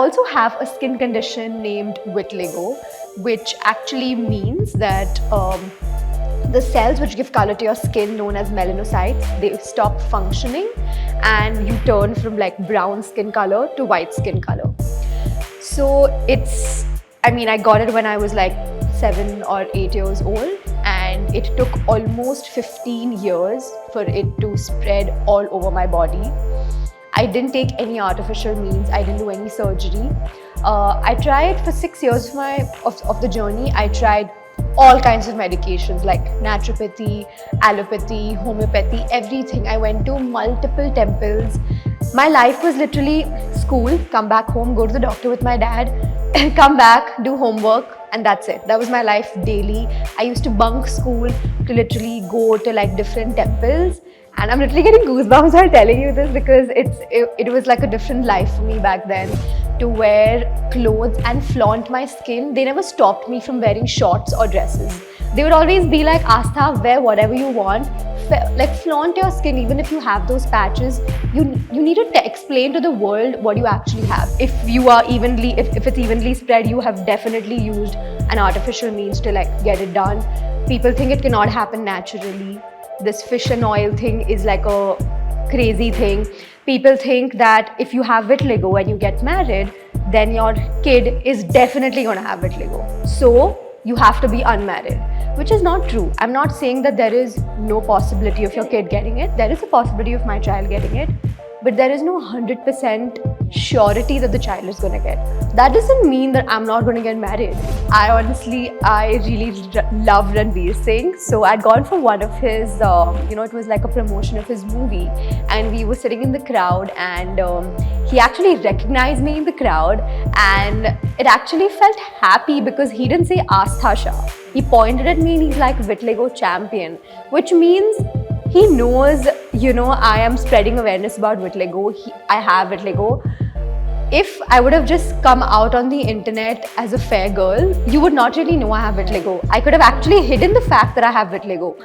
also have a skin condition named vitiligo, which actually means that the cells which give color to your skin, known as melanocytes, they stop functioning and you turn from like brown skin color to white skin color. So I got it when I was like 7 or 8 years old, and it took almost 15 years for it to spread all over my body. I didn't take any artificial means. I didn't do any surgery. I tried for 6 years of the journey. I tried all kinds of medications like naturopathy, allopathy, homeopathy, everything. I went to multiple temples. My life was literally school, come back home, go to the doctor with my dad, come back, do homework, and that's it. That was my life daily. I used to bunk school to literally go to like different temples. And I'm literally getting goosebumps while telling you this because it was like a different life for me back then, to wear clothes and flaunt my skin. They never stopped me from wearing shorts or dresses. They would always be like, Aastha, wear whatever you want. Like flaunt your skin, even if you have those patches. You need to explain to the world what you actually have. If it's evenly spread, you have definitely used an artificial means to like get it done. People think it cannot happen naturally. This fish and oil thing is like a crazy thing. People think that if you have vitiligo and you get married, then your kid is definitely going to have vitiligo. So you have to be unmarried, which is not true. I'm not saying that there is no possibility of your kid getting it. There is a possibility of my child getting it, but there is no 100% surety that the child is going to get. That doesn't mean that I'm not going to get married. I really love Ranveer Singh. So I'd gone for one of his, it was like a promotion of his movie. And we were sitting in the crowd, and he actually recognized me in the crowd. And it actually felt happy because he didn't say Aastha Shah. He pointed at me and he's like, Vitiligo champion, which means he knows, I am spreading awareness about vitiligo. I have vitiligo. If I would have just come out on the internet as a fair girl, you would not really know I have vitiligo. I could have actually hidden the fact that I have vitiligo.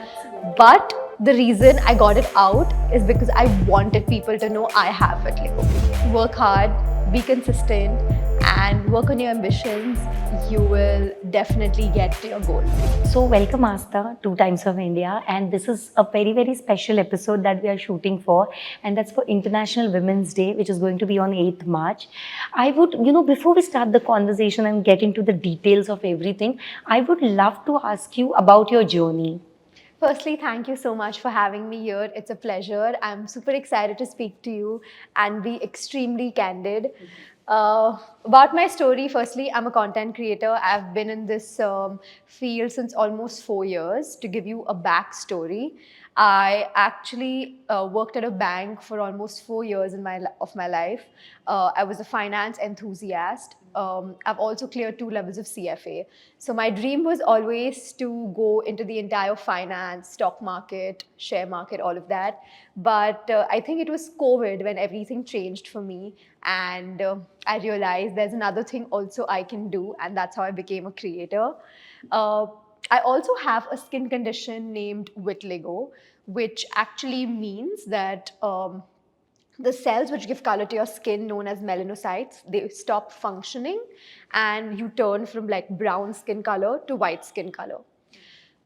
But the reason I got it out is because I wanted people to know I have vitiligo. Work hard, be consistent, and work on your ambitions. You will definitely get to your goal. So welcome Aastha to Times of India, and this is a very, very special episode that we are shooting for, and that's for International Women's Day, which is going to be on 8th March. I would, before we start the conversation and get into the details of everything, I would love to ask you about your journey. Firstly, thank you so much for having me here. It's a pleasure. I'm super excited to speak to you and be extremely candid. About my story, firstly, I'm a content creator. I've been in this field since almost 4 years. To give you a backstory, I actually worked at a bank for almost 4 years of my life. I was a finance enthusiast. I've also cleared 2 levels of CFA. So my dream was always to go into the entire finance, stock market, share market, all of that. But I think it was COVID when everything changed for me. And I realized there's another thing also I can do. And that's how I became a creator. I also have a skin condition named vitiligo, which actually means that the cells which give color to your skin, known as melanocytes, they stop functioning and you turn from like brown skin color to white skin color.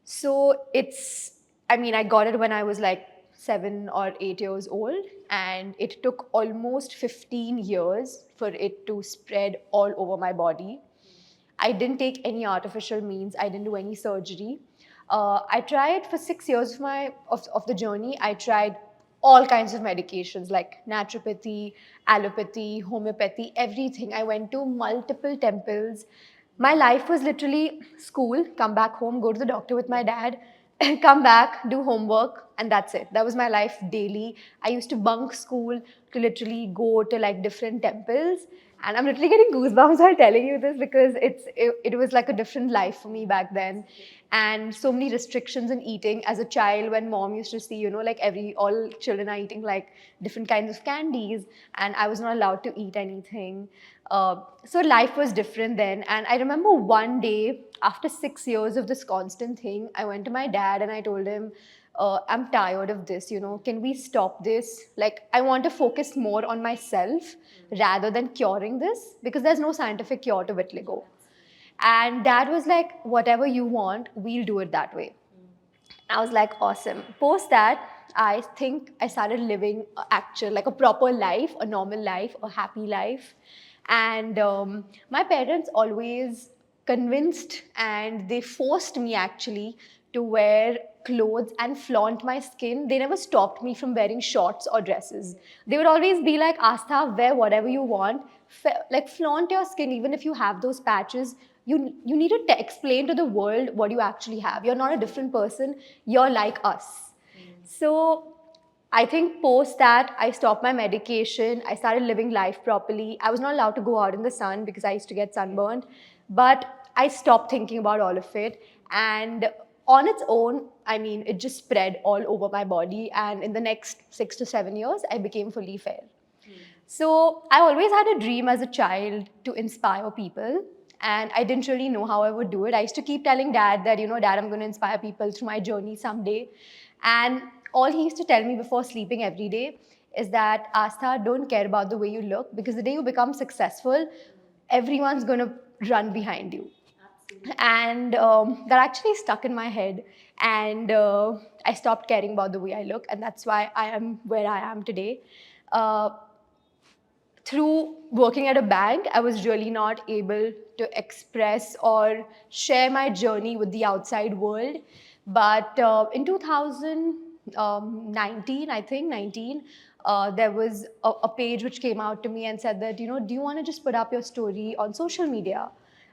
So I got it when I was like 7 or 8 years old, and it took almost 15 years for it to spread all over my body. I didn't take any artificial means. I didn't do any surgery. I tried for 6 years of the journey. I tried all kinds of medications like naturopathy, allopathy, homeopathy, everything. I went to multiple temples. My life was literally school, come back home, go to the doctor with my dad, come back, do homework, and that's it. That was my life daily. I used to bunk school to literally go to like different temples. And I'm literally getting goosebumps while telling you this because it was like a different life for me back then. And so many restrictions in eating. As a child, when mom used to see, like all children are eating like different kinds of candies, and I was not allowed to eat anything. So life was different then. And I remember one day, after 6 years of this constant thing, I went to my dad and I told him, I'm tired of this, can we stop this? Like, I want to focus more on myself rather than curing this, because there's no scientific cure to vitiligo. And dad was like, whatever you want, we'll do it that way. I was like, awesome. Post that, I think I started living like a proper life, a normal life, a happy life. And my parents always convinced and they forced me actually to wear clothes and flaunt my skin. They never stopped me from wearing shorts or dresses. They would always be like, Aastha, wear whatever you want. Like, flaunt your skin, even if you have those patches. You need to explain to the world what you actually have. You're not a different person. You're like us. So I think post that, I stopped my medication. I started living life properly. I was not allowed to go out in the sun because I used to get sunburned. But I stopped thinking about all of it. And on its own, I mean, it just spread all over my body. And in the next 6 to 7 years, I became fully fair. So I always had a dream as a child to inspire people. And I didn't really know how I would do it. I used to keep telling dad that, dad, I'm going to inspire people through my journey someday. And all he used to tell me before sleeping every day is that, Aastha, don't care about the way you look, because the day you become successful, everyone's going to run behind you. And that actually stuck in my head. And I stopped caring about the way I look. And that's why I am where I am today. Uh, Through working at a bank, I was really not able to express or share my journey with the outside world. But in 2019, I think 19, there was a page which came out to me and said that, do you want to just put up your story on social media?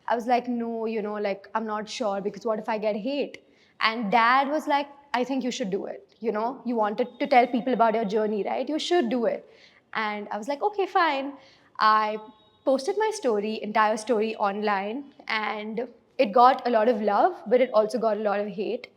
I was like, no, like, I'm not sure, because what if I get hate? And dad was like, I think you should do it. You wanted to tell people about your journey, right? You should do it. And I was like, okay, fine. I posted my story, entire story online, and it got a lot of love, but it also got a lot of hate.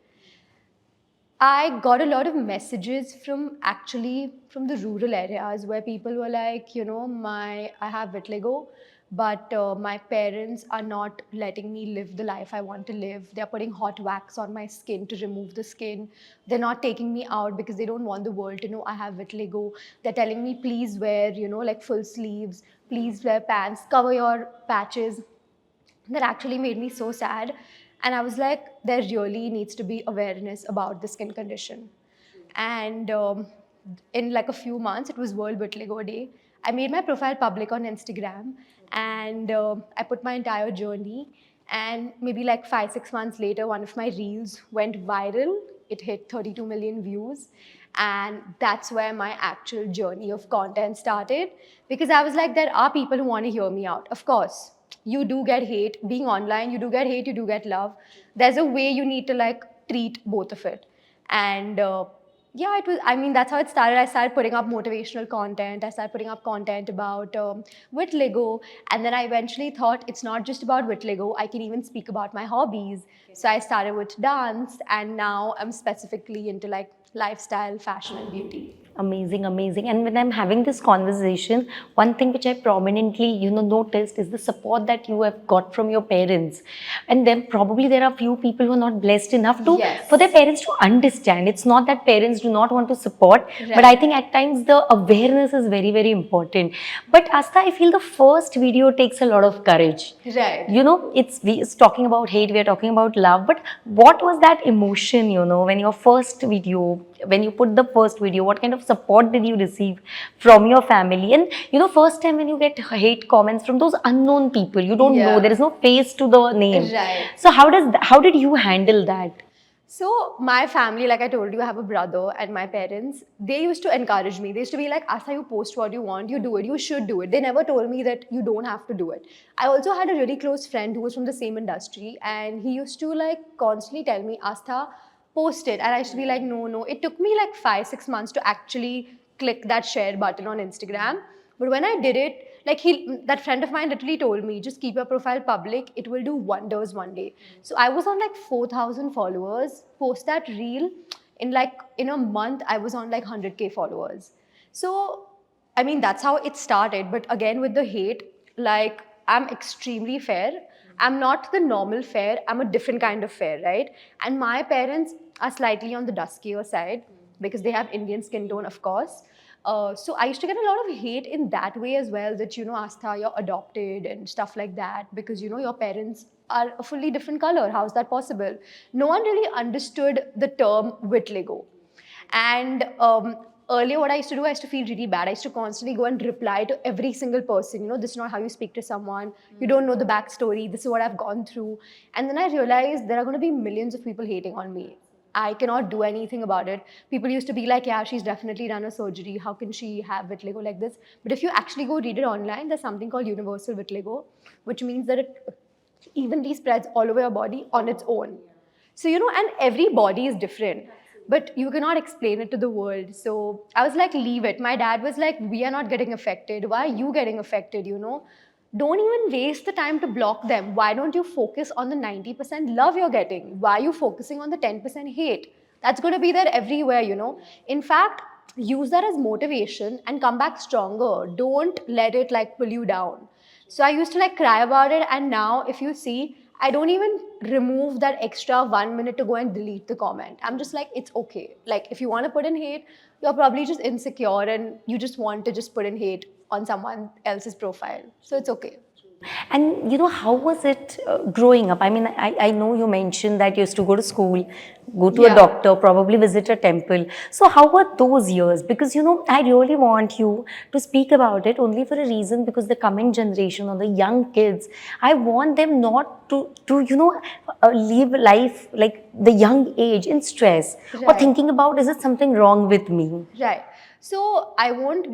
I got a lot of messages from the rural areas where people were like, I have vitiligo, but my parents are not letting me live the life I want to live. They're putting hot wax on my skin to remove the skin. They're not taking me out because they don't want the world to know I have vitiligo. They're telling me, please wear, like full sleeves, please wear pants, cover your patches. That actually made me so sad. And I was like, there really needs to be awareness about the skin condition. And in like a few months, it was World Vitiligo Day. I made my profile public on Instagram, and I put my entire journey. And maybe like 5, 6 months later, one of my reels went viral. It hit 32 million views. And that's where my actual journey of content started, because I was like, there are people who want to hear me out. Of course, you do get hate being online, you do get hate, you do get love. There's a way you need to like treat both of it. And yeah, it was, I mean, that's how it started. I started putting up motivational content. I started putting up content about vitiligo. And then I eventually thought, it's not just about vitiligo, I can even speak about my hobbies. So I started with dance, and now I'm specifically into like lifestyle, fashion, and beauty. Amazing, amazing. And when I'm having this conversation, one thing which I prominently, noticed is the support that you have got from your parents. And then probably there are few people who are not blessed enough to Yes. for their parents to understand. It's not that parents do not want to support, but Right. I think at times the awareness is very, very important. But Aastha, I feel the first video takes a lot of courage. Right. It's talking about hate, we are talking about love, but what was that emotion, when your first video, when you put the first video, what kind of support did you receive from your family? And first time when you get hate comments from those unknown people, you don't know, Yeah. there is no face to the name. Right. So how did you handle that? So my family, like I told you, I have a brother, and my parents, they used to encourage me. They used to be like, Aastha, you post what you want, you do it, you should do it. They never told me that you don't have to do it. I also had a really close friend who was from the same industry, and he used to like constantly tell me, Aastha, post it. And I used to be like, no, no. It took me like 5, 6 months to actually click that share button on Instagram. But when I did it, like that friend of mine literally told me, just keep your profile public. It will do wonders one day. So I was on like 4,000 followers. Post that reel, in a month, I was on like 100K followers. So, I mean, that's how it started. But again, with the hate, like, I'm extremely fair. I'm not the normal fair. I'm a different kind of fair, right? And my parents are slightly on the duskier side because they have Indian skin tone, of course. So I used to get a lot of hate in that way as well, that, Aastha, you're adopted and stuff like that, because, your parents are a fully different color. How's that possible? No one really understood the term vitiligo. And earlier, what I used to do, I used to feel really bad. I used to constantly go and reply to every single person. This is not how you speak to someone. You don't know the backstory. This is what I've gone through. And then I realized there are going to be millions of people hating on me. I cannot do anything about it. People used to be like, yeah, she's definitely done a surgery. How can she have vitiligo like this? But if you actually go read it online, there's something called universal vitiligo, which means that it evenly spreads all over your body on its own. So, and every body is different, but you cannot explain it to the world. So I was like, leave it. My dad was like, we are not getting affected. Why are you getting affected? Don't even waste the time to block them. Why don't you focus on the 90% love you're getting? Why are you focusing on the 10% hate? That's going to be there everywhere. In fact, use that as motivation and come back stronger. Don't let it like pull you down. So I used to like cry about it, and now if you see, I don't even remove that extra 1 minute to go and delete the comment. I'm just like, it's okay. Like, if you want to put in hate, you're probably just insecure and you just want to just put in hate on someone else's profile. So it's okay. And how was it growing up? I mean, I know you mentioned that you used to go to school, go to a doctor, probably visit a temple. So how were those years? Because, I really want you to speak about it only for a reason, because the coming generation or the young kids, I want them not to live life like the young age in stress or thinking about, is it something wrong with me? Right. So I won't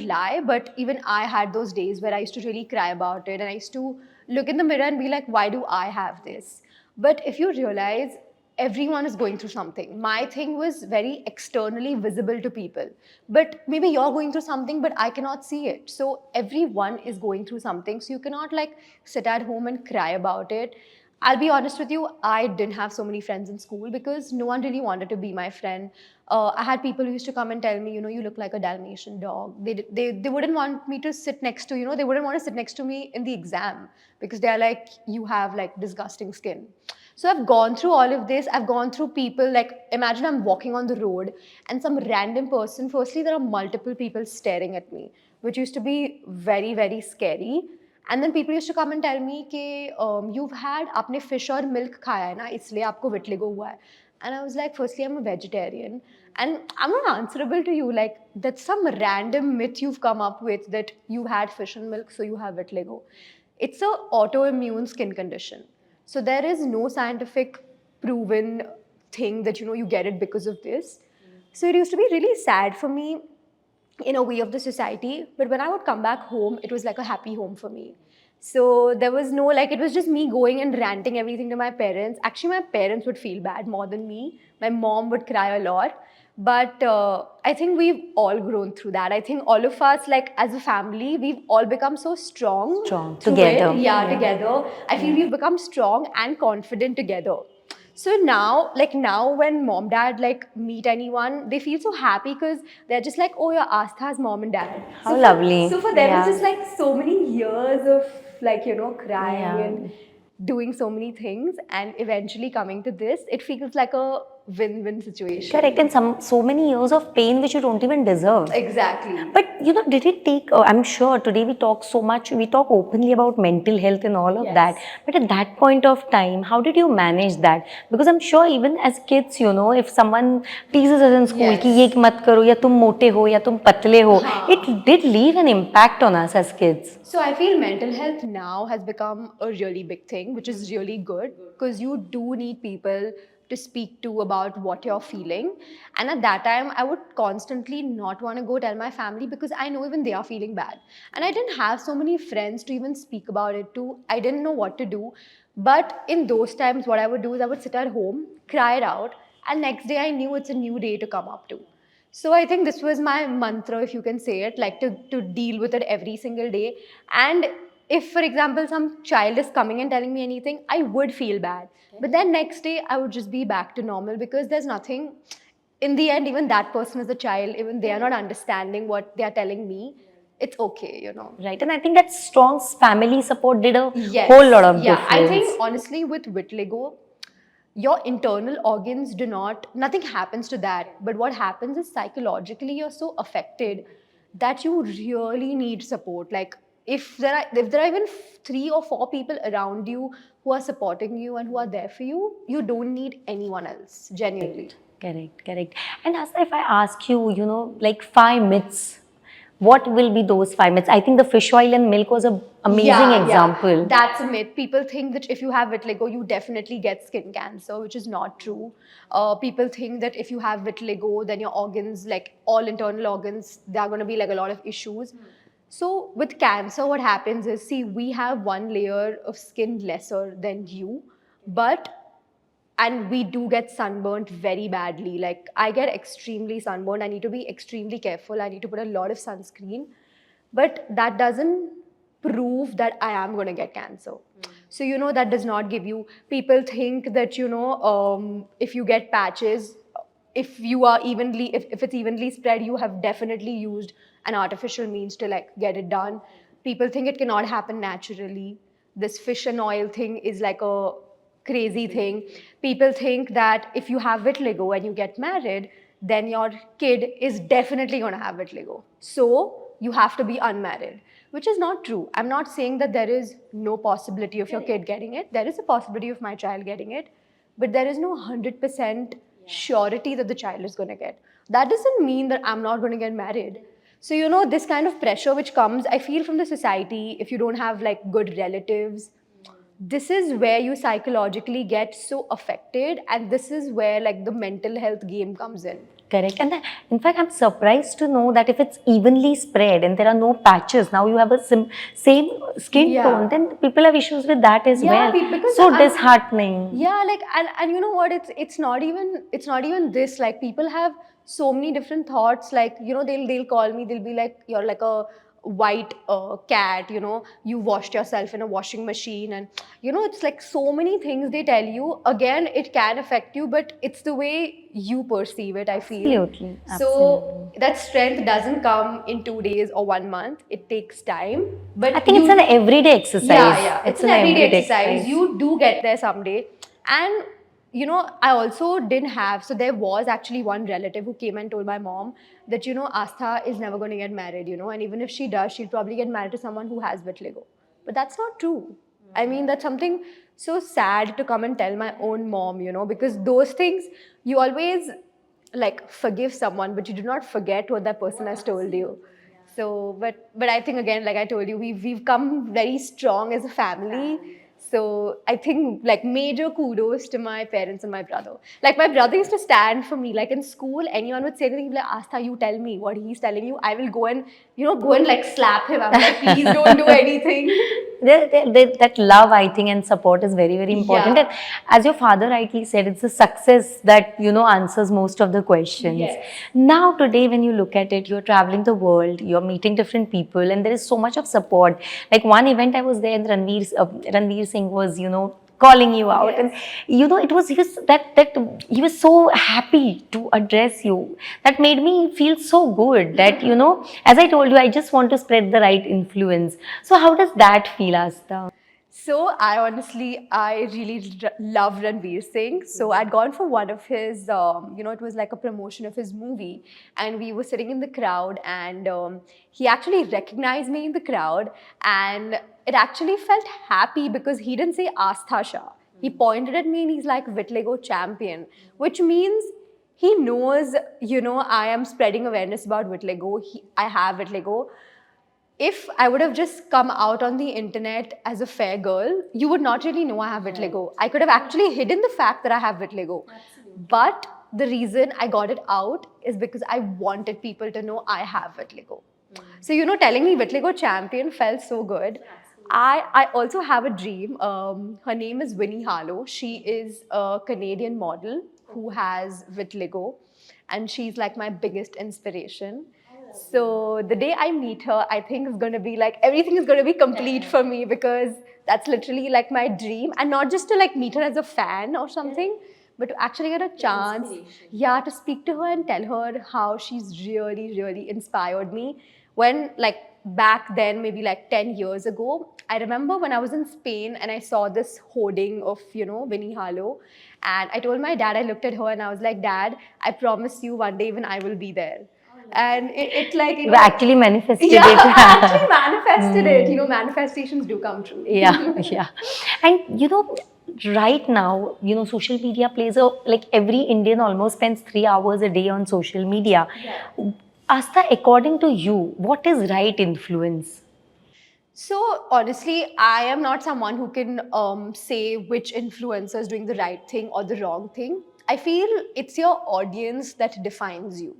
lie, but even I had those days where I used to really cry about it, and I used to look in the mirror and be like, why do I have this? But if you realize, everyone is going through something. My thing was very externally visible to people, but maybe you're going through something, but I cannot see it. So everyone is going through something. So you cannot like sit at home and cry about it. I'll be honest with you, I didn't have so many friends in school because no one really wanted to be my friend. I had people who used to come and tell me, you look like a Dalmatian dog. They wouldn't want me to sit next to, they wouldn't want to sit next to me in the exam because they're like, you have like disgusting skin. So I've gone through all of this. I've gone through people, like, imagine I'm walking on the road and some random person, firstly, there are multiple people staring at me, which used to be very, very scary. And then people used to come and tell me कि you've had आपने fish और milk खाया है ना इसलिए आपको vitiligo हुआ है. And I was like, firstly, I'm a vegetarian and I'm not answerable to you. Like, that's some random myth you've come up with that you had fish and milk, so you have vitiligo. It's a autoimmune skin condition. So there is no scientific proven thing that, you get it because of this. So it used to be really sad for me in a way of the society, but when I would come back home, it was like a happy home for me. So there was no, like, it was just me going and ranting everything to my parents. Actually, my parents would feel bad more than me. My mom would cry a lot. But I think we've all grown through that. I think all of us, like, as a family, we've all become so strong. Together. Together. I feel we've become strong and confident together. So now when mom, dad like meet anyone, they feel so happy because they're just like, oh, you're Aastha's mom and dad. How lovely. So for them, it's just like so many years of like, crying and doing so many things, and eventually coming to this, it feels like a win-win situation. Correct, and so many years of pain which you don't even deserve. Exactly. But did it take? I'm sure today we talk openly about mental health and all of that. But at that point of time, how did you manage that? Because I'm sure even as kids, if someone teases us in school, कि ये मत करो, या तुम मोटे हो, या तुम पतले हो, it did leave an impact on us as kids. So I feel mental health now has become a really big thing, which is really good because you do need people to speak to about what you're feeling. And at that time, I would constantly not want to go tell my family because I know even they are feeling bad. And I didn't have so many friends to even speak about it to. I didn't know what to do. But in those times, what I would do is I would sit at home, cry it out, and next day I knew it's a new day to come up to. So I think this was my mantra, if you can say it, like to deal with it every single day. And if, for example, some child is coming and telling me anything, I would feel bad. But then next day, I would just be back to normal because there's nothing, in the end, even that person is a child, even they are not understanding what they are telling me. It's okay, Right, and I think that strong family support did a whole lot of difference. I think honestly with vitiligo, your internal organs do not, nothing happens to that. But what happens is psychologically you're so affected that you really need support. Like if there are even 3 or 4 people around you who are supporting you and who are there for you, you don't need anyone else, genuinely. Correct. And Asta, if I ask you, like 5 myths, what will be those 5 myths? I think the fish oil and milk was an amazing example. That's a myth. People think that if you have vitiligo, you definitely get skin cancer, which is not true. People think that if you have vitiligo, then your organs, like all internal organs, there are going to be like a lot of issues. So with cancer, what happens is, see, we have one layer of skin lesser than you, but and we do get sunburnt very badly. Like I get extremely sunburned. I need to be extremely careful. I need to put a lot of sunscreen, but that doesn't prove that I am going to get cancer. So that does not give you. People think that if you get patches, if you are evenly, if it's evenly spread, you have definitely used an artificial means to like get it done. People think it cannot happen naturally. This fish and oil thing is like a crazy thing. People think that if you have vitiligo and you get married, then your kid is definitely going to have vitiligo. So you have to be unmarried, which is not true. I'm not saying that there is no possibility of your kid getting it. There is a possibility of my child getting it, but there is no 100% surety that the child is going to get. That doesn't mean that I'm not going to get married. So, this kind of pressure which comes, I feel, from the society, if you don't have like good relatives, this is where you psychologically get so affected, and this is where like the mental health game comes in. Correct. And then, in fact, I'm surprised to know that if it's evenly spread and there are no patches, now you have a same skin tone, then people have issues with that as well. Because so disheartening. Yeah, like and you know what? It's not even this. Like people have so many different thoughts. Like they'll call me. They'll be like, you're like a white cat. You washed yourself in a washing machine, and it's like so many things they tell you. Again, it can affect you, but it's the way you perceive it, I feel. Absolutely. So that strength doesn't come in 2 days or 1 month. It takes time. But I think it's an everyday exercise. Yeah. It's an everyday exercise. You do get there someday. And I also didn't have, so there was actually one relative who came and told my mom that, Aastha is never going to get married, and even if she does, she'll probably get married to someone who has vitiligo. But that's not true. I mean, that's something so sad to come and tell my own mom, because those things, you always like forgive someone, but you do not forget what that person has told you. So, but I think, again, like I told you, we've come very strong as a family. So I think like major kudos to my parents and my brother. Like my brother used to stand for me. Like in school, anyone would say anything, he'd be like, Aastha, you tell me what he's telling you. I will go and like slap him. I'm like, please don't do anything. That love, I think, and support is very, very important. Yeah. And as your father rightly said, it's the success that, answers most of the questions. Yes. Now, today, when you look at it, you're traveling the world, you're meeting different people, and there is so much of support. Like one event I was there, and Ranveer Singh was, calling you out. Yes. And he was so happy to address you. That made me feel so good that, as I told you, I just want to spread the right influence. So how does that feel, Aastha? So I really love Ranveer Singh. So I'd gone for one of his, it was like a promotion of his movie, and we were sitting in the crowd, and he actually recognized me in the crowd, and it actually felt happy because he didn't say Aastha Shah. He pointed at me and he's like, Vitiligo champion, which means he knows, I am spreading awareness about vitiligo. I have vitiligo. If I would have just come out on the internet as a fair girl, you would not really know I have vitiligo. I could have actually hidden the fact that I have vitiligo. But the reason I got it out is because I wanted people to know I have vitiligo. So, telling me vitiligo champion felt so good. I also have a dream. Her name is Winnie Harlow. She is a Canadian model who has vitiligo, and she's like my biggest inspiration. So the day I meet her, I think is going to be like, everything is going to be complete for me, because that's literally like my dream. And not just to like meet her as a fan or something, but to actually get a chance, to speak to her and tell her how she's really, really inspired me. When like back then, maybe like 10 years ago, I remember when I was in Spain and I saw this hoarding of, Winnie Harlow. And I told my dad, I looked at her and I was like, Dad, I promise you one day even I will be there. And it like, You actually manifested yeah, it. I actually manifested it. Manifestations do come true. Yeah, yeah. And right now, social media plays a, like every Indian almost spends 3 hours a day on social media. Yeah. Asta, according to you, what is right influence? So honestly, I am not someone who can say which influencer is doing the right thing or the wrong thing. I feel it's your audience that defines you.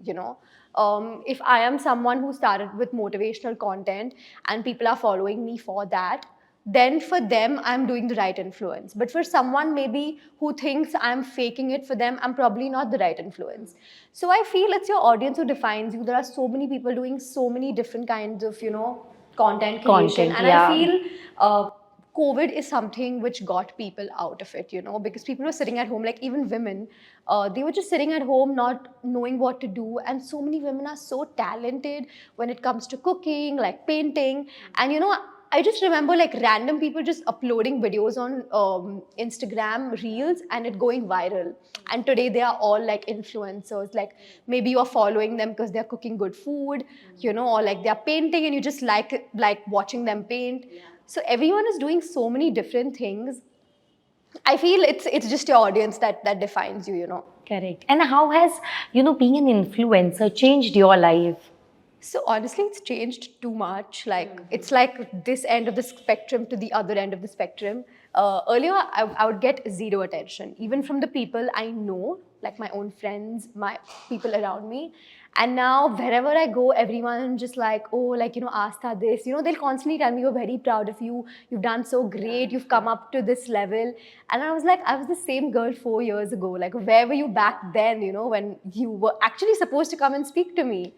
If I am someone who started with motivational content and people are following me for that, then for them I'm doing the right influence. But for someone maybe who thinks I'm faking it, for them I'm probably not the right influence. So I feel it's your audience who defines you. There are so many people doing so many different kinds of content creation. Content, And I yeah. feel COVID is something which got people out of it, because people were sitting at home, like even women, they were just sitting at home not knowing what to do. And so many women are so talented when it comes to cooking, like painting. And I just remember like random people just uploading videos on Instagram reels and it going viral. And today they are all like influencers. Like maybe you're following them because they're cooking good food, or like they're painting and you just like watching them paint. So everyone is doing so many different things. I feel it's just your audience that defines you. Correct. And how has, being an influencer changed your life? So honestly, it's changed too much. Like it's like this end of the spectrum to the other end of the spectrum. Earlier, I would get zero attention, even from the people I know, like my own friends, my people around me. And now wherever I go, everyone just like, oh, like Aastha this. They'll constantly tell me, you're very proud of you. You've done so great. You've come up to this level. And I was like, I was the same girl 4 years ago. Like, where were you back then? When you were actually supposed to come and speak to me.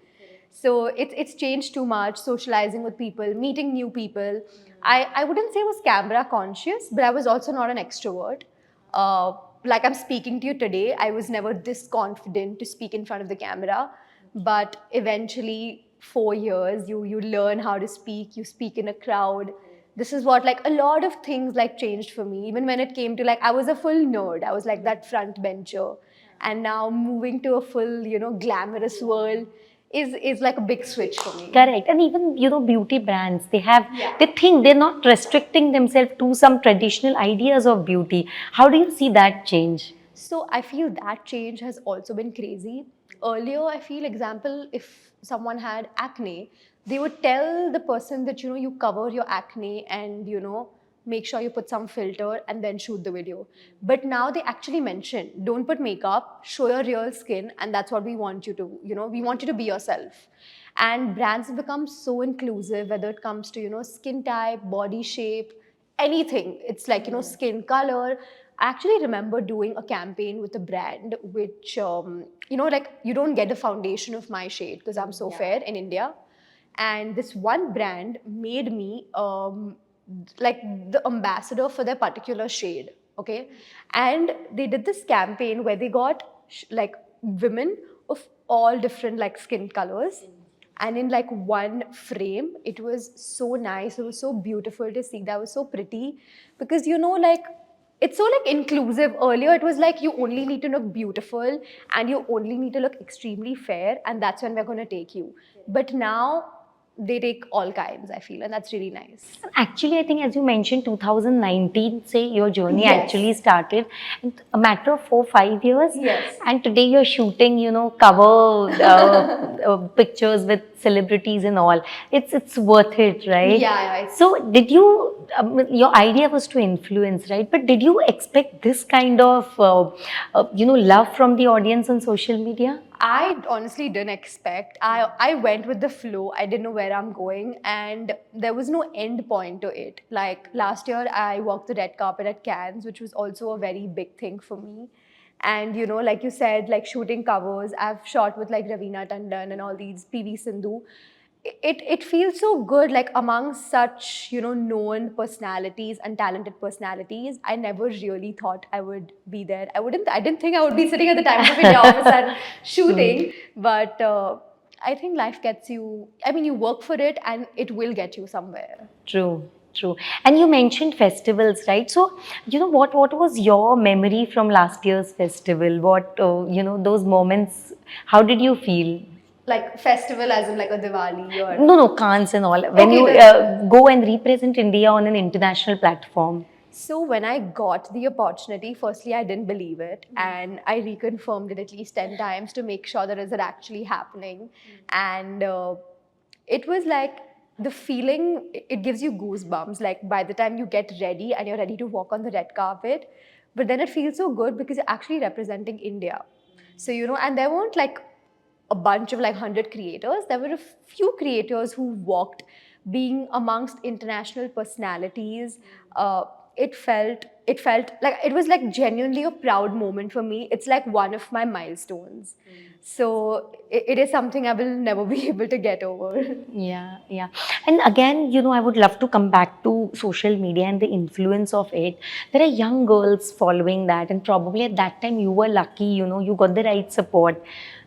So it's changed too much, socializing with people, meeting new people. I wouldn't say I was camera conscious, but I was also not an extrovert. Like I'm speaking to you today, I was never this confident to speak in front of the camera. But eventually, 4 years, you learn how to speak, you speak in a crowd. This is what like a lot of things like changed for me. Even when it came to like I was a full nerd, I was like that front bencher. And now moving to a full, glamorous world is like a big switch for me. Correct. And even, beauty brands, they have, Yeah. they think they're not restricting themselves to some traditional ideas of beauty. How do you see that change? So I feel that change has also been crazy. Earlier, I feel example, if someone had acne, they would tell the person that you cover your acne and make sure you put some filter and then shoot the video. But now they actually mention, don't put makeup, show your real skin, and that's what we want you to, we want you to be yourself. And brands have become so inclusive, whether it comes to skin type, body shape, anything. It's like skin color. I actually remember doing a campaign with a brand which like you don't get the foundation of my shade because I'm so fair in India. And this one brand made me like the ambassador for their particular shade. Okay. And they did this campaign where they got like women of all different like skin colors, and in like one frame. It was so nice, it was so beautiful to see, that was so pretty. Because like it's so like inclusive. Earlier it was like you only need to look beautiful and you only need to look extremely fair, and that's when we're going to take you. But now they take all kinds, I feel, and that's really nice. Actually, I think as you mentioned, 2019, say your journey Yes. actually started in a matter of 4-5 years. Yes. And today you're shooting, cover pictures with celebrities and all. It's worth it, right? Yeah. So did you, your idea was to influence, right? But did you expect this kind of, love from the audience on social media? I honestly didn't expect. I went with the flow. I didn't know where I'm going, and there was no end point to it. Like last year, I walked the red carpet at Cannes, which was also a very big thing for me. And like you said, like shooting covers, I've shot with like Ravina Tandon and all these PV Sindhu. It feels so good, like among such known personalities and talented personalities. I never really thought I would be there. I didn't think I would be sitting at the Times of India office and shooting. But I think life gets you, I mean, you work for it and it will get you somewhere. True, true. And you mentioned festivals, right? So, what was your memory from last year's festival? What, those moments, how did you feel? Like festival as in like a Diwali or... No, no, Cannes and all. When Okay, you then. go and represent India on an international platform. So when I got the opportunity, firstly, I didn't believe it, and I reconfirmed it at least 10 times to make sure that is it actually happening. And it was like the feeling, it gives you goosebumps. Like by the time you get ready and you're ready to walk on the red carpet, but then it feels so good because you're actually representing India. So, and there weren't like a bunch of like 100 creators. There were a few creators who walked, being amongst international personalities. It felt like it was like genuinely a proud moment for me. It's like one of my milestones. So it is something I will never be able to get over. Yeah, yeah. And again, I would love to come back to social media and the influence of it. There are young girls following that, and probably at that time you were lucky, you got the right support.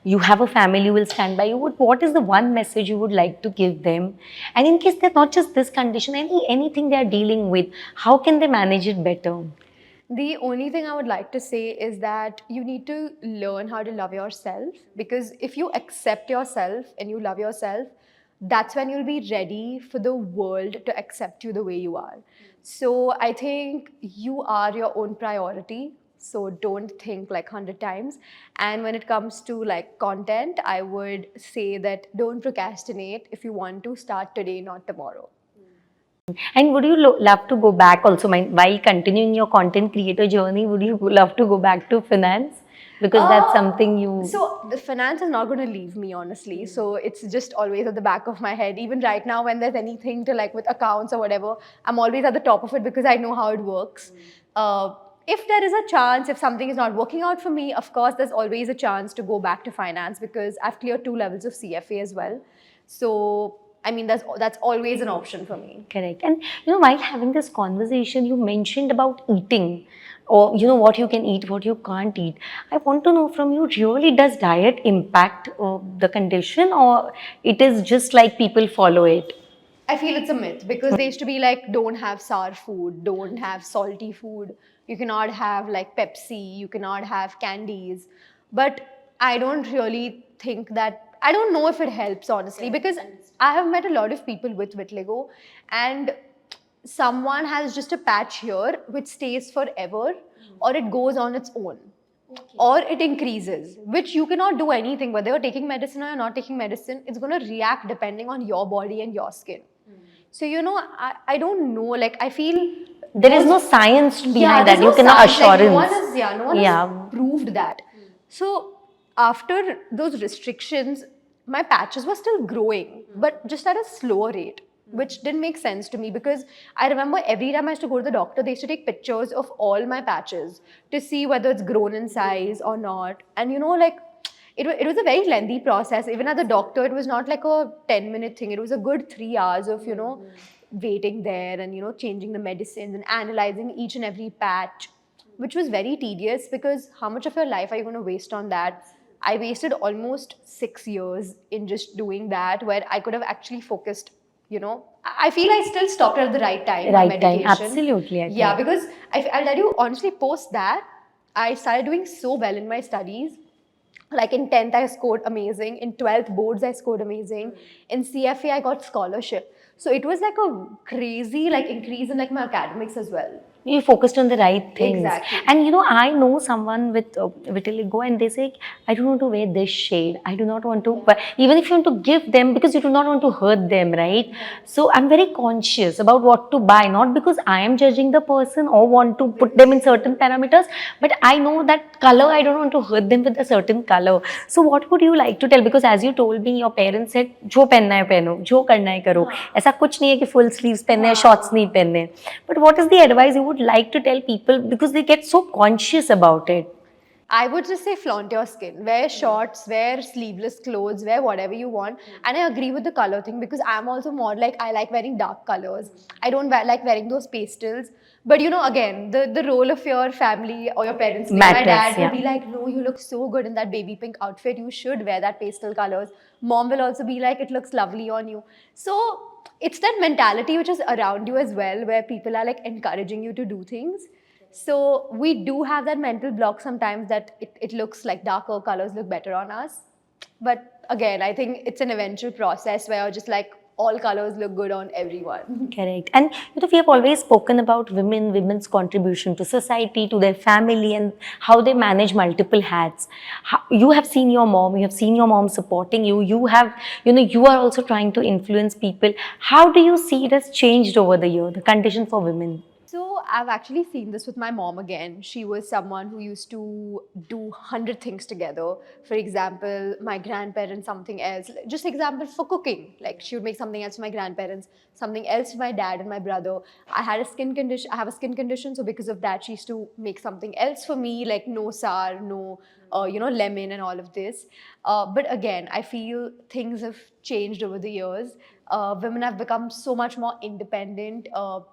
You have a family who will stand by you. What is the one message you would like to give them? And in case they're not just this condition, anything they're dealing with, how can they manage it better? The only thing I would like to say is that you need to learn how to love yourself, because if you accept yourself and you love yourself, that's when you'll be ready for the world to accept you the way you are. So I think you are your own priority. So don't think like 100 times. And when it comes to like content, I would say that don't procrastinate. If you want to, start today, not tomorrow. And would you love to go back also, while continuing your content creator journey, would you love to go back to finance? Because that's something you... So the finance is not going to leave me, honestly. So it's just always at the back of my head. Even right now, when there's anything to like with accounts or whatever, I'm always at the top of it because I know how it works. If there is a chance, if something is not working out for me, of course, there's always a chance to go back to finance because I've cleared 2 levels of CFA as well. So I mean, that's always an option for me. Correct. And while having this conversation, you mentioned about eating, or what you can eat, what you can't eat. I want to know from you, really does diet impact the condition, or it is just like people follow it? I feel it's a myth because they used to be like, don't have sour food, don't have salty food, you cannot have like Pepsi, you cannot have candies. But I don't really think that, I don't know if it helps honestly, because I have met a lot of people with vitiligo, and someone has just a patch here which stays forever, or it goes on its own. Or it increases, which you cannot do anything, whether you're taking medicine or you're not taking medicine, it's going to react depending on your body and your skin. So, I don't know, like, I feel there is no science behind that. No, you cannot science, assurance. Like, no one has proved that. So, after those restrictions, my patches were still growing, but just at a slower rate, which didn't make sense to me because I remember every time I used to go to the doctor, they used to take pictures of all my patches to see whether it's grown in size or not. And like, it was a very lengthy process. Even at the doctor, it was not like a 10-minute thing. It was a good 3 hours of, waiting there and, changing the medicines and analyzing each and every patch, which was very tedious because how much of your life are you going to waste on that? I wasted almost 6 years in just doing that, where I could have actually focused, I feel I still stopped at the right time. Right time, absolutely. Yeah, because I'll tell you, honestly, post that, I started doing so well in my studies. Like in 10th, I scored amazing. In 12th boards, I scored amazing. In CFA, I got scholarship. So it was like a crazy increase in my academics as well. You focused on the right things. Exactly. And I know someone with vitiligo, and they say, I don't want to wear this shade. I do not want to, but even if you want to give them, because you do not want to hurt them, right? So I'm very conscious about what to buy, not because I am judging the person or want to put them in certain parameters, but I know that color, I don't want to hurt them with a certain color. So what would you like to tell? Because as you told me, your parents said, जो पहनना है पहनो, जो करना है करो. ऐसा कुछ नहीं है कि full sleeves पहनने हैं, shorts नहीं पहनने हैं. But what is the advice you would like to tell people, because they get so conscious about it? I would just say flaunt your skin. Wear shorts, wear sleeveless clothes, wear whatever you want. And I agree with the color thing because I'm also more like I like wearing dark colors. I don't like wearing those pastels. But again, the role of your family or your parents, like my Matters, dad will yeah. be like, no, you look so good in that baby pink outfit. You should wear that pastel colors. Mom will also be like, it looks lovely on you. So it's that mentality which is around you as well, where people are like encouraging you to do things. So we do have that mental block sometimes that it looks like darker colors look better on us. But again, I think it's an eventual process where just like all colors look good on everyone. Correct. And we have always spoken about women, women's contribution to society, to their family, and how they manage multiple hats. You have seen your mom, you have seen your mom supporting you. You have, you are also trying to influence people. How do you see it has changed over the year, the condition for women? So I've actually seen this with my mom again. She was someone who used to do 100 things together. For example, my grandparents, something else. Just example for cooking. Like she would make something else for my grandparents, something else for my dad and my brother. I had a skin condition. I have a skin condition, so because of that, she used to make something else for me, like no sour, no, lemon and all of this. But again, I feel things have changed over the years. Women have become so much more independent.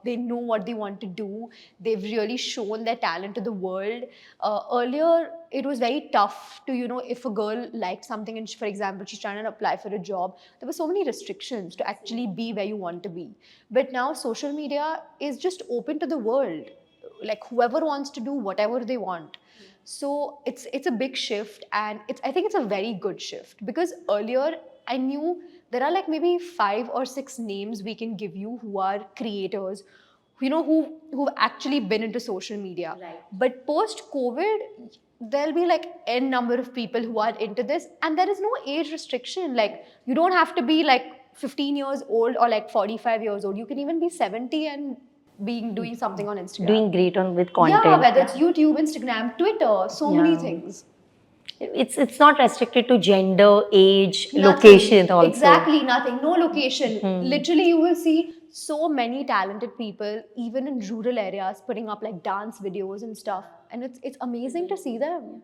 They know what they want to do. They've really shown their talent to the world. Earlier, it was very tough to, if a girl liked something and, for example, she's trying to apply for a job, there were so many restrictions to actually be where you want to be. But now social media is just open to the world. Like whoever wants to do whatever they want. So it's a big shift, and I think it's a very good shift because earlier I knew there are like maybe 5 or 6 names we can give you who are creators, who've actually been into social media. Right. But post COVID, there'll be like n number of people who are into this, and there is no age restriction. Like you don't have to be like 15 years old or like 45 years old. You can even be 70 and being doing something on Instagram. Doing great on with content. Yeah, whether it's YouTube, Instagram, Twitter, so many Yeah. things. It's not restricted to gender, age, Nothing. location also. Exactly, nothing. No location. Literally, you will see so many talented people, even in rural areas, putting up like dance videos and stuff. And it's amazing to see them.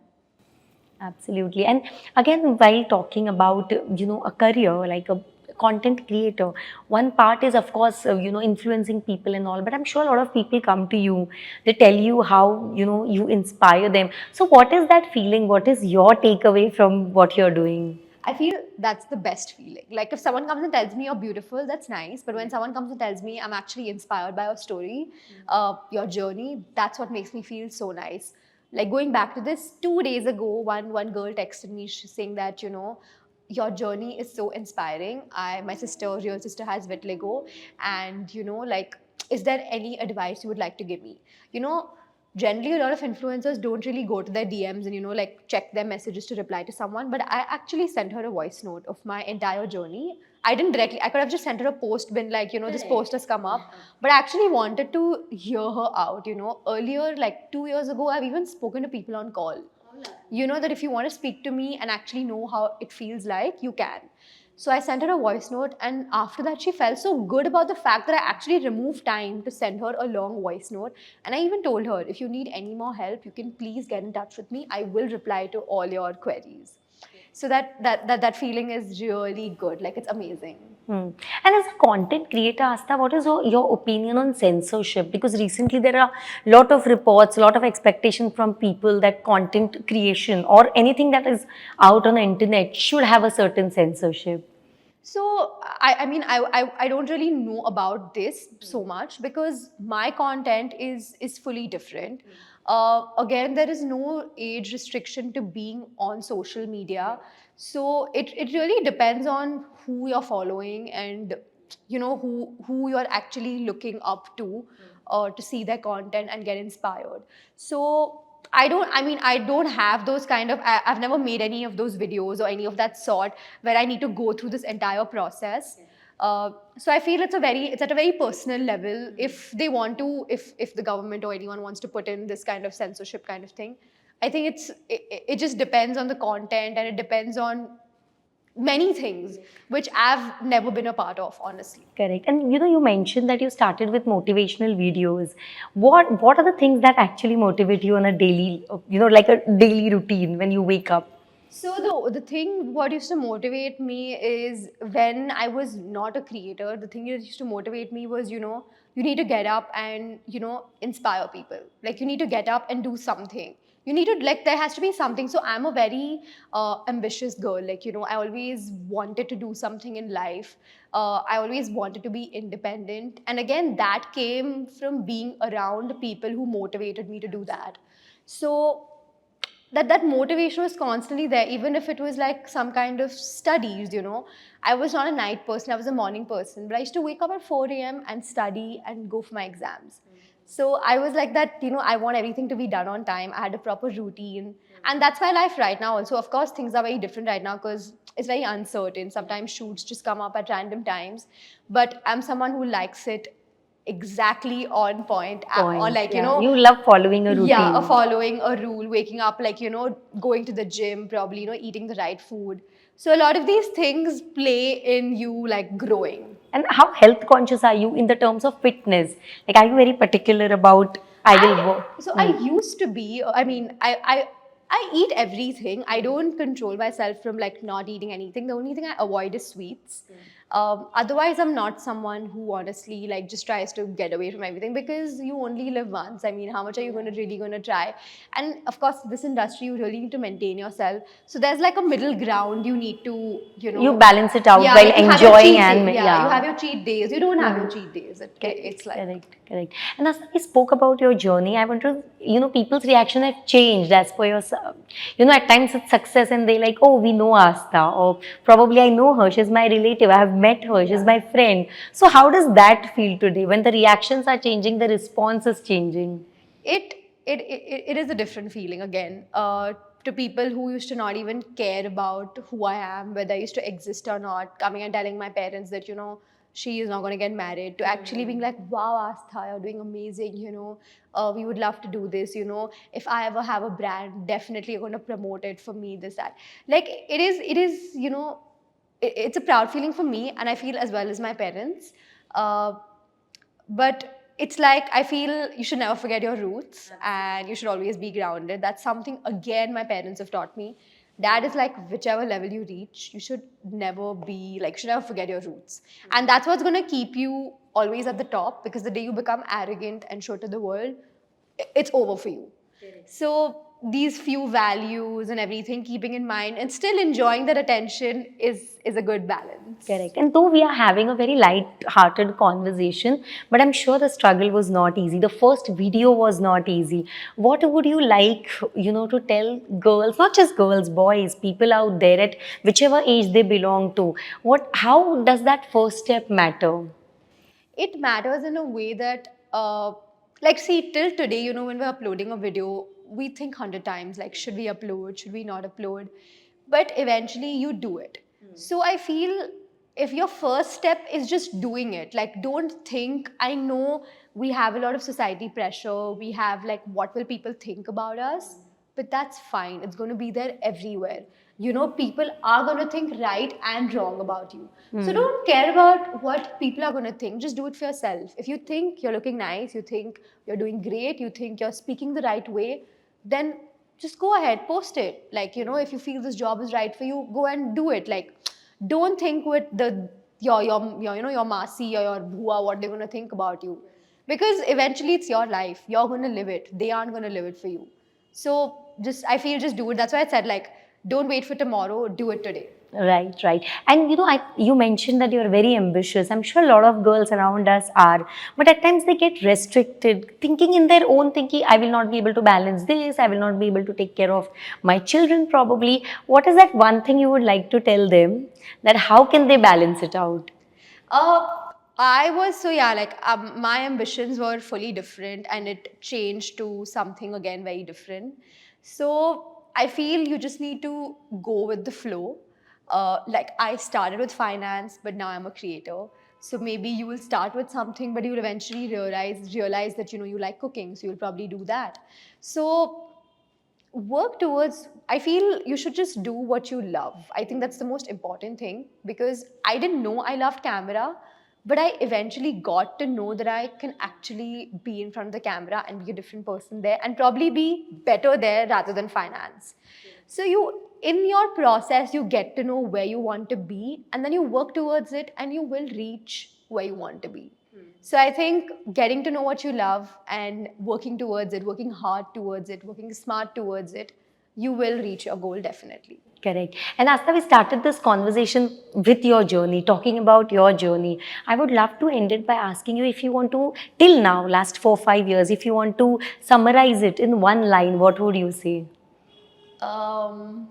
Absolutely. And again, while talking about, a career, like a content creator, one part is, of course, influencing people and all, but I'm sure a lot of people come to you, they tell you how, you inspire them. So what is that feeling? What is your takeaway from what you're doing? I feel that's the best feeling. Like if someone comes and tells me you're beautiful, that's nice. But when someone comes and tells me I'm actually inspired by your story, your journey, that's what makes me feel so nice. Like going back to this, 2 days ago, one girl texted me saying that your journey is so inspiring. My real sister has vitiligo, and like, is there any advice you would like to give me? Generally a lot of influencers don't really go to their DMs and like check their messages to reply to someone, but I actually sent her a voice note of my entire journey. I didn't directly, I could have just sent her a post, been like, this post has come up, but I actually wanted to hear her out. Earlier, like 2 years ago, I've even spoken to people on call. That if you want to speak to me and actually know how it feels like, you can. So I sent her a voice note, and after that, she felt so good about the fact that I actually removed time to send her a long voice note. And I even told her, if you need any more help, you can please get in touch with me. I will reply to all your queries. So that feeling is really good. Like, it's amazing. And as a content creator, Aastha, what is your opinion on censorship? Because recently there are a lot of reports, a lot of expectation from people that content creation or anything that is out on the internet should have a certain censorship. So I don't really know about this so much because my content is fully different. Again, there is no age restriction to being on social media. So it really depends on who you're following and who you're actually looking up to see their content and get inspired. So I don't have those kind of, I've never made any of those videos or any of that sort where I need to go through this entire process. So I feel it's at a very personal level. If they want to, if the government or anyone wants to put in this kind of censorship kind of thing, I think it just depends on the content, and it depends on many things which I've never been a part of, honestly. Correct. And you mentioned that you started with motivational videos. What are the things that actually motivate you on a daily, like a daily routine when you wake up? So the thing what used to motivate me is when I was not a creator, the thing that used to motivate me was, you need to get up and, inspire people. Like you need to get up and do something. You need to, like, there has to be something. So I'm a very ambitious girl. Like, I always wanted to do something in life. I always wanted to be independent. And again, that came from being around people who motivated me to do that. So that motivation was constantly there, even if it was like some kind of studies. I was not a night person, I was a morning person, but I used to wake up at 4 a.m. and study and go for my exams. So I was like that, I want everything to be done on time. I had a proper routine, and that's my life right now also. Of course things are very different right now because it's very uncertain. Sometimes shoots just come up at random times, but I'm someone who likes it exactly on point, or Point. like, Yeah. You love following a yeah, or routine. following a rule, waking up, like, going to the gym, probably, eating the right food. So a lot of these things play in you, like, growing. And how health conscious are you in the terms of fitness? Like, are you very particular about I will I work? so I used to be. I mean, I eat everything. I don't control myself from like not eating anything. The only thing I avoid is sweets. Otherwise, I'm not someone who honestly like just tries to get away from everything, because you only live once. I mean, how much are you really going to try? And of course, this industry, you really need to maintain yourself. So there's like a middle ground. You need to, You balance it out yeah, while like you have your enjoying cheat day. and Yeah, you have yeah. your cheat days. You don't have your cheat days. It's Correct, like. correct, correct. And as we spoke about your journey, I want to, people's reaction have changed as per your, at times it's success and they like, oh, we know Aastha, or probably I know her, she's my relative, I have met her, she's my friend. So how does that feel today when the reactions are changing, the response is changing? it it is a different feeling again, to people who used to not even care about who I am, whether I used to exist or not, coming and telling my parents that, she is not going to get married, to actually being like, wow, Astha, you're doing amazing, we would love to do this, if I ever have a brand, definitely you're going to promote it for me, this, that. Like, it is, it's a proud feeling for me, and I feel as well as my parents. But it's like, I feel you should never forget your roots, and you should always be grounded. That's something, again, my parents have taught me. That is like, whichever level you reach, you should never be like, should never forget your roots. And that's what's going to keep you always at the top, because the day you become arrogant and show to the world, it's over for you. So these few values and everything, keeping in mind and still enjoying that attention, is a good balance. Correct. And though we are having a very light-hearted conversation, but I'm sure the struggle was not easy. The first video was not easy. What would you like, to tell girls, not just girls, boys, people out there at whichever age they belong to? How does that first step matter? It matters in a way that, like, see, till today, when we're uploading a video, we think 100 times, like, should we upload, should we not upload? But eventually you do it. So I feel, if your first step is just doing it, like, don't think, I know we have a lot of society pressure, we have like, what will people think about us? But that's fine, it's going to be there everywhere. People are going to think right and wrong about you. So don't care about what people are going to think, just do it for yourself. If you think you're looking nice, you think you're doing great, you think you're speaking the right way, then just go ahead, post it. Like, if you feel this job is right for you, go and do it. Like, don't think with your your masi or your bhua, what they're going to think about you, because eventually it's your life, you're going to live it, they aren't going to live it for you. So just, I feel, just do it. That's why I said, like, don't wait for tomorrow, do it today. Right, right. And you mentioned that you're very ambitious. I'm sure a lot of girls around us are, but at times they get restricted, thinking in their own thinking, I will not be able to balance this, I will not be able to take care of my children probably. What is that one thing you would like to tell them, that how can they balance it out? Uh, I was, so yeah, like, my ambitions were fully different, and it changed to something again very different. So I feel you just need to go with the flow. Like, I started with finance, but now I'm a creator. So maybe you will start with something, but you will eventually realize that, you like cooking, so you'll probably do that. So Work towards, I feel you should just do what you love. I think that's the most important thing, because I didn't know I loved camera, but I eventually got to know that I can actually be in front of the camera and be a different person there, and probably be better there rather than finance. So you, in your process, you get to know where you want to be, and then you work towards it, and you will reach where you want to be. So I think getting to know what you love and working towards it, working hard towards it, working smart towards it, you will reach your goal definitely. Correct. And Asta, we started this conversation with your journey, talking about your journey. I would love to end it by asking you if you want to, till now, last 4-5 years, if you want to summarize it in one line, what would you say? Um,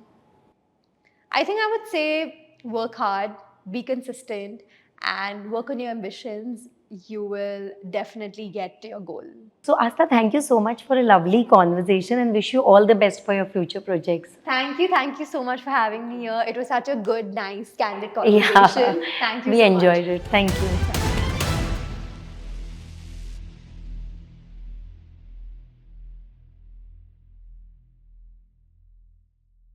I think I would say work hard, be consistent, and work on your ambitions. You will definitely get to your goal. So, Asta, thank you so much for a lovely conversation and wish you all the best for your future projects. Thank you so much for having me here. It was such a good, nice, candid Yeah, conversation. Thank you we so enjoyed much. it. Thank you.